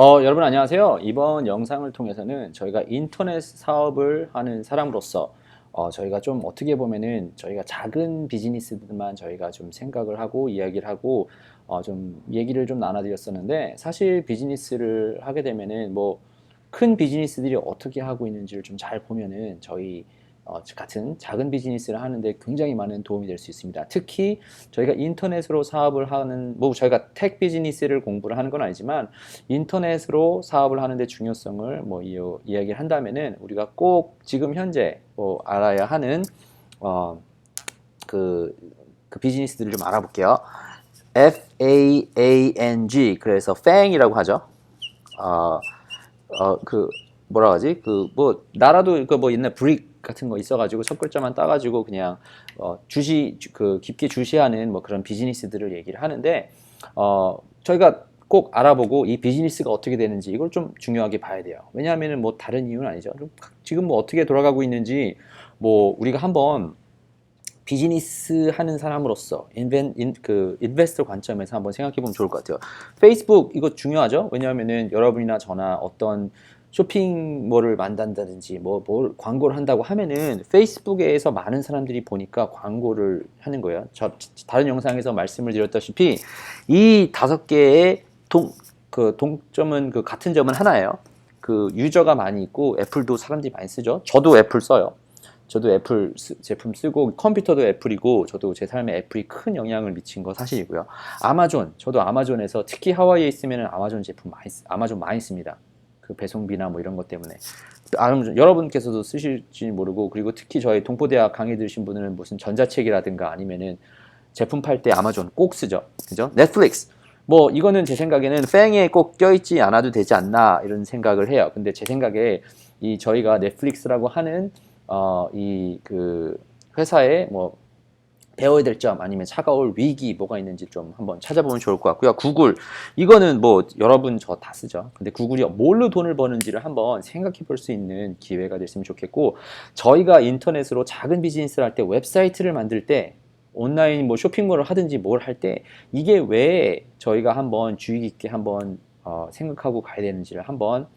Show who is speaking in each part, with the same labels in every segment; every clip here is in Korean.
Speaker 1: 여러분 안녕하세요. 이번 영상을 통해서는 저희가 인터넷 사업을 하는 사람으로서 저희가 좀 어떻게 보면은 저희가 작은 비즈니스들만 저희가 좀 생각을 하고 이야기를 하고 좀 얘기를 좀 나눠드렸었는데, 사실 비즈니스를 하게 되면은 뭐 큰 비즈니스들이 어떻게 하고 있는지를 좀 잘 보면은 저희 같은 작은 비즈니스를 하는데 굉장히 많은 도움이 될 수 있습니다. 특히 저희가 인터넷으로 사업을 하는, 뭐 저희가 택 비즈니스를 공부를 하는 건 아니지만 인터넷으로 사업을 하는데 중요성을 뭐 이야기를 한다면은 우리가 꼭 지금 현재 뭐 알아야 하는 어, 그, 그 비즈니스들을 좀 알아볼게요. FAANG, 그래서 FANG이라고 하죠. 어, 그 뭐라 하지? 그 뭐 나라도 그 뭐 옛날 브릭 같은 거 있어가지고 첫 글자만 따가지고 그냥 깊게 주시하는 뭐 그런 비즈니스들을 얘기를 하는데, 저희가 꼭 알아보고 이 비즈니스가 어떻게 되는지 이걸 좀 중요하게 봐야 돼요. 왜냐하면은 뭐 다른 이유는 아니죠. 지금 뭐 어떻게 돌아가고 있는지 뭐 우리가 한번 비즈니스 하는 사람으로서 인베스터 관점에서 한번 생각해 보면 좋을 것 같아요. 페이스북 이거 중요하죠. 왜냐하면은 여러분이나 저나 어떤 쇼핑몰을 만든다든지 뭘 광고를 한다고 하면은 페이스북에서 많은 사람들이 보니까 광고를 하는 거예요. 다른 영상에서 말씀을 드렸다시피 이 5개의 동점은 같은 점은 하나예요. 그 유저가 많이 있고 애플도 사람들이 많이 쓰죠. 저도 애플 써요. 저도 애플 제품 쓰고 컴퓨터도 애플이고 저도 제 삶에 애플이 큰 영향을 미친 거 사실이고요. 아마존, 저도 아마존에서 특히 하와이에 있으면 아마존 많이 씁니다. 그 배송비나 뭐 이런 것 때문에. 여러분께서도 쓰실지 모르고, 그리고 특히 저희 동포대학 강의 들으신 분들은 무슨 전자책이라든가 아니면은 제품 팔 때 아마존 꼭 쓰죠. 그죠? 넷플릭스. 뭐 이거는 제 생각에는 팽에 꼭 껴있지 않아도 되지 않나 이런 생각을 해요. 근데 제 생각에 이 저희가 넷플릭스라고 하는 이 회사에 뭐 배워야 될 점 아니면 차가울 위기 뭐가 있는지 좀 한번 찾아보면 좋을 것 같고요. 구글, 이거는 뭐 여러분 저 다 쓰죠. 근데 구글이 뭘로 돈을 버는지를 한번 생각해 볼 수 있는 기회가 됐으면 좋겠고, 저희가 인터넷으로 작은 비즈니스를 할 때 웹사이트를 만들 때 온라인 뭐 쇼핑몰을 하든지 뭘 할 때 이게 왜 저희가 한번 주의 깊게 한번 생각하고 가야 되는지를 한번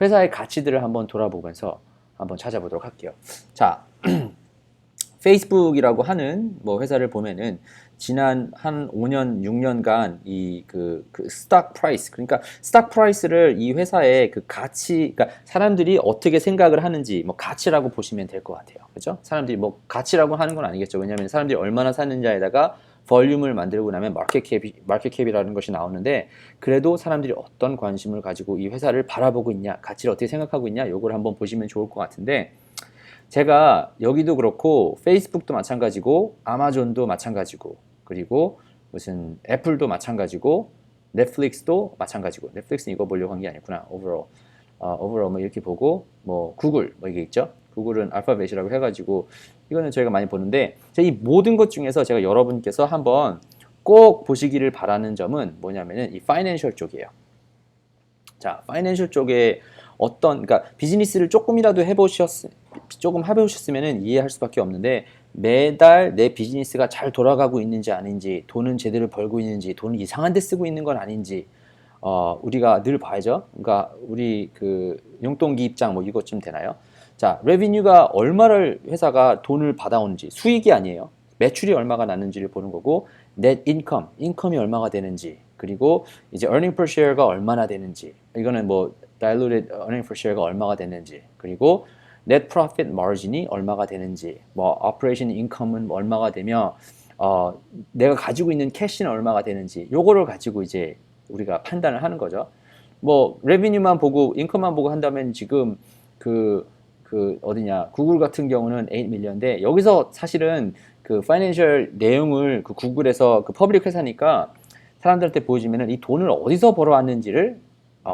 Speaker 1: 회사의 가치들을 한번 돌아보면서 한번 찾아보도록 할게요. 자, 페이스북이라고 하는 뭐 회사를 보면은 지난 한 5년, 6년간 그 스탁 프라이스, 그러니까 스탁 프라이스를 이 회사의 그 가치, 그러니까 사람들이 어떻게 생각을 하는지 뭐 가치라고 보시면 될 것 같아요. 그죠? 사람들이 뭐 가치라고 하는 건 아니겠죠. 왜냐하면 사람들이 얼마나 사는지에다가 볼륨을 만들고 나면 마켓캡이라는 것이 나오는데, 그래도 사람들이 어떤 관심을 가지고 이 회사를 바라보고 있냐, 가치를 어떻게 생각하고 있냐, 요걸 한번 보시면 좋을 것 같은데, 제가 여기도 그렇고 페이스북도 마찬가지고 아마존도 마찬가지고 그리고 무슨 애플도 마찬가지고 넷플릭스도 마찬가지고, 넷플릭스는 이거 보려고 한 게 아니구나. 오버롤 뭐 이렇게 보고, 뭐 구글 뭐 이게 있죠. 구글은 알파벳이라고 해가지고 이거는 저희가 많이 보는데, 이 모든 것 중에서 제가 여러분께서 한번 꼭 보시기를 바라는 점은 뭐냐면은 이 파이낸셜 쪽이에요. 자, 파이낸셜 쪽에 그러니까 비즈니스를 조금 해보셨으면 이해할 수밖에 없는데, 매달 내 비즈니스가 잘 돌아가고 있는지 아닌지, 돈은 제대로 벌고 있는지, 돈을 이상한 데 쓰고 있는 건 아닌지, 우리가 늘 봐야죠. 그러니까 우리 그 용돈기 입장 뭐 이것 좀 되나요? 자, 레비뉴가 얼마를 회사가 돈을 받아오는지, 수익이 아니에요. 매출이 얼마가 났는지를 보는 거고, net income, 인컴이 얼마가 되는지, 그리고 이제 earning per share가 얼마나 되는지, 이거는 뭐 diluted earning per share가 얼마가 되는지, 그리고 net profit margin이 얼마가 되는지, 뭐 operation income은 얼마가 되며 내가 가지고 있는 캐시는 얼마가 되는지, 요거를 가지고 이제 우리가 판단을 하는 거죠. 뭐 레비뉴만 보고 인컴만 보고 한다면 지금 어디냐, 구글 같은 경우는 8 밀리언인데, 여기서 사실은 그 파이낸셜 내용을 그 구글에서 그 퍼블릭 회사니까 사람들한테 보여주면은 이 돈을 어디서 벌어왔는지를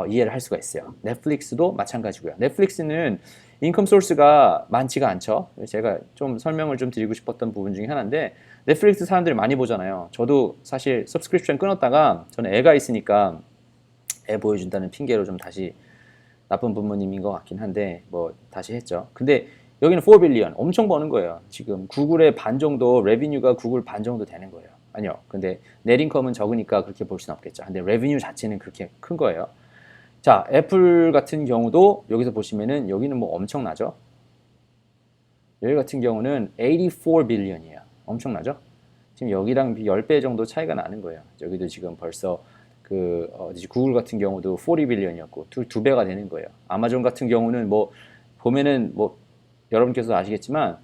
Speaker 1: 이해를 할 수가 있어요. 넷플릭스도 마찬가지고요. 넷플릭스는 인컴 소스가 많지가 않죠. 제가 좀 설명을 좀 드리고 싶었던 부분 중에 하나인데, 넷플릭스 사람들이 많이 보잖아요. 저도 사실 서브스크립션 끊었다가 저는 애가 있으니까 애 보여준다는 핑계로 좀 다시, 나쁜 부모님인 것 같긴 한데 뭐 다시 했죠. 근데 여기는 4 빌리언 엄청 버는 거예요. 지금 구글의 반 정도, 레비뉴가 구글 반 정도 되는 거예요. 아니요. 근데 넷인컴은 적으니까 그렇게 볼 수는 없겠죠. 근데 레비뉴 자체는 그렇게 큰 거예요. 자, 애플 같은 경우도 여기서 보시면은 여기는 뭐 엄청나죠? 여기 같은 경우는 84 빌리언이에요. 엄청나죠? 지금 여기랑 10배 정도 차이가 나는 거예요. 여기도 지금 벌써 구글 같은 경우도 40 빌리언이었고 두 배가 되는 거예요. 아마존 같은 경우는 뭐 보면은 뭐 여러분께서 아시겠지만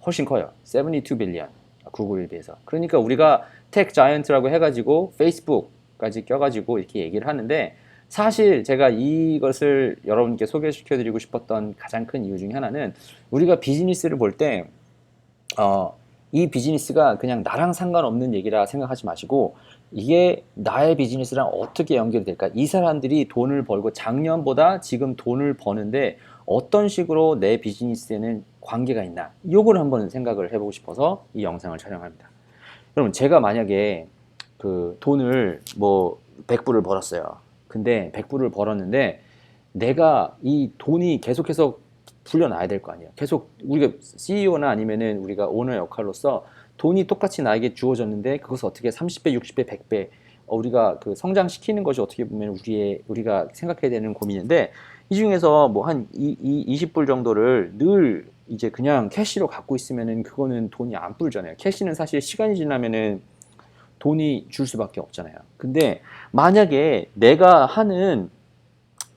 Speaker 1: 훨씬 커요. 72 빌리언. 구글에 비해서. 그러니까 우리가 텍 자이언트라고 해가지고 페이스북까지 껴가지고 이렇게 얘기를 하는데 사실 제가 이것을 여러분께 소개시켜 드리고 싶었던 가장 큰 이유 중에 하나는 우리가 비즈니스를 볼 때 이 비즈니스가 그냥 나랑 상관없는 얘기라 생각하지 마시고 이게 나의 비즈니스랑 어떻게 연결이 될까? 이 사람들이 돈을 벌고 작년보다 지금 돈을 버는데 어떤 식으로 내 비즈니스에는 관계가 있나? 요걸 한번 생각을 해보고 싶어서 이 영상을 촬영합니다. 여러분 제가 만약에 돈을 뭐 100불을 벌었어요. 근데 100불을 벌었는데 내가 이 돈이 계속해서 불려놔야 될 거 아니에요. 계속 우리가 CEO나 아니면은 우리가 오너 역할로서 돈이 똑같이 나에게 주어졌는데 그것을 어떻게 30배, 60배, 100배 우리가 성장시키는 것이 어떻게 보면 우리가 생각해야 되는 고민인데 이 중에서 뭐 한 20불 정도를 늘 이제 그냥 캐시로 갖고 있으면은 그거는 돈이 안 불잖아요. 캐시는 사실 시간이 지나면은 돈이 줄 수밖에 없잖아요. 근데 만약에 내가 하는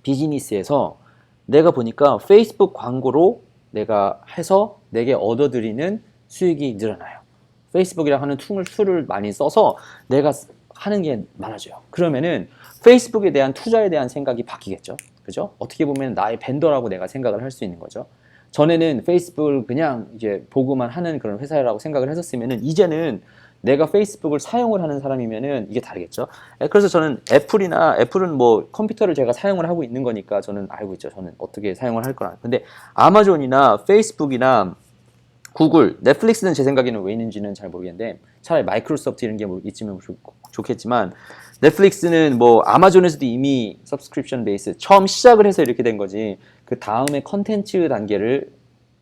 Speaker 1: 비즈니스에서 내가 보니까 페이스북 광고로 내가 해서 내게 얻어들이는 수익이 늘어나요. 페이스북이랑 하는 툴을 많이 써서 내가 하는 게 많아져요. 그러면은 페이스북에 대한 투자에 대한 생각이 바뀌겠죠. 그죠? 어떻게 보면 나의 벤더라고 내가 생각을 할 수 있는 거죠. 전에는 페이스북을 그냥 이제 보고만 하는 그런 회사라고 생각을 했었으면은 이제는 내가 페이스북을 사용을 하는 사람이면은 이게 다르겠죠. 그래서 저는 애플은 뭐 컴퓨터를 제가 사용을 하고 있는 거니까 저는 알고 있죠. 저는 어떻게 사용을 할 거라. 근데 아마존이나 페이스북이나 구글, 넷플릭스는 제 생각에는 왜 있는지는 잘 모르겠는데 차라리 마이크로소프트 이런 게 있으면 좋겠지만 넷플릭스는 뭐 아마존에서도 이미 서브스크립션 베이스 처음 시작을 해서 이렇게 된 거지 그 다음에 컨텐츠 단계를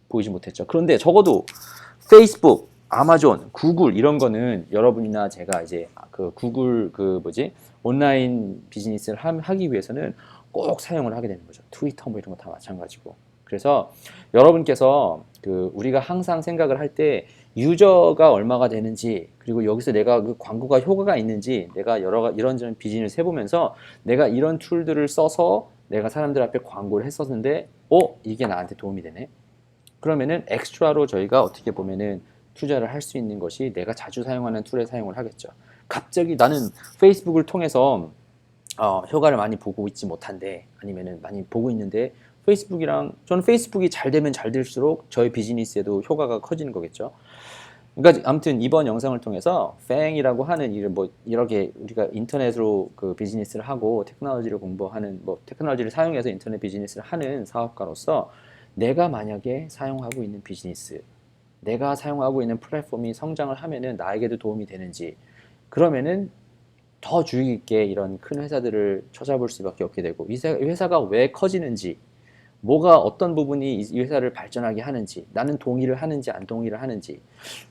Speaker 1: 보이지 못했죠. 그런데 적어도 페이스북, 아마존, 구글 이런 거는 여러분이나 제가 이제 구글 온라인 비즈니스를 하기 위해서는 꼭 사용을 하게 되는 거죠. 트위터 뭐 이런 거 다 마찬가지고. 그래서 여러분께서 우리가 항상 생각을 할 때 유저가 얼마가 되는지 그리고 여기서 내가 광고가 효과가 있는지 내가 이런저런 비즈니스 해보면서 내가 이런 툴들을 써서 내가 사람들 앞에 광고를 했었는데 이게 나한테 도움이 되네. 그러면은 엑스트라로 저희가 어떻게 보면은 투자를 할 수 있는 것이 내가 자주 사용하는 툴에 사용을 하겠죠. 갑자기 나는 페이스북을 통해서 효과를 많이 보고 있지 못한데 아니면은 많이 보고 있는데 저는 페이스북이 잘 되면 잘 될수록 저희 비즈니스에도 효과가 커지는 거겠죠. 그러니까 아무튼 이번 영상을 통해서 팽이라고 하는 일을 뭐 이렇게 우리가 인터넷으로 비즈니스를 하고 테크놀로지를 공부하는 테크놀로지를 사용해서 인터넷 비즈니스를 하는 사업가로서 내가 만약에 사용하고 있는 비즈니스 내가 사용하고 있는 플랫폼이 성장을 하면은 나에게도 도움이 되는지 그러면은 더 주의 깊게 이런 큰 회사들을 찾아볼 수밖에 없게 되고 이 회사가 왜 커지는지 뭐가 어떤 부분이 이 회사를 발전하게 하는지 나는 동의를 하는지 안 동의를 하는지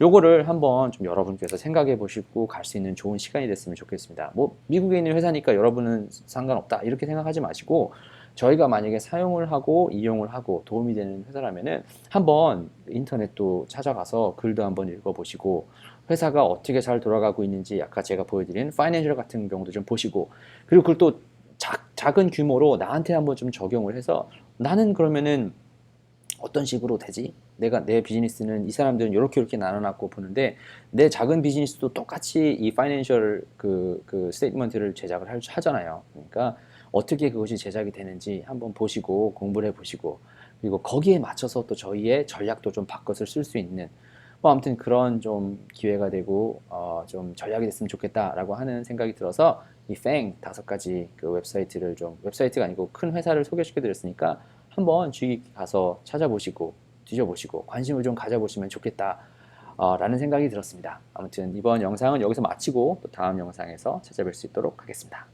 Speaker 1: 요거를 한번 좀 여러분께서 생각해 보시고 갈 수 있는 좋은 시간이 됐으면 좋겠습니다. 뭐 미국에 있는 회사니까 여러분은 상관없다 이렇게 생각하지 마시고 저희가 만약에 사용을 하고 이용을 하고 도움이 되는 회사라면은 한번 인터넷도 찾아가서 글도 한번 읽어보시고 회사가 어떻게 잘 돌아가고 있는지 아까 제가 보여드린 파이낸셜 같은 경우도 좀 보시고 그리고 그걸 또 작은 규모로 나한테 한번 좀 적용을 해서 나는 그러면은 어떤 식으로 되지? 내 비즈니스는 이 사람들은 이렇게 나눠놨고 보는데 내 작은 비즈니스도 똑같이 이 파이낸셜 스테이트먼트를 제작을 하잖아요. 그러니까 어떻게 그것이 제작이 되는지 한번 보시고 공부를 해보시고 그리고 거기에 맞춰서 또 저희의 전략도 좀 바꿔서 쓸 수 있는 뭐 아무튼 그런 좀 기회가 되고 좀 전략이 됐으면 좋겠다라고 하는 생각이 들어서 이 팽 5가지 웹사이트가 아니고 큰 회사를 소개시켜 드렸으니까 한번 주의 깊게 가서 찾아보시고 뒤져보시고 관심을 좀 가져보시면 좋겠다 라는 생각이 들었습니다. 아무튼 이번 영상은 여기서 마치고 또 다음 영상에서 찾아뵐 수 있도록 하겠습니다.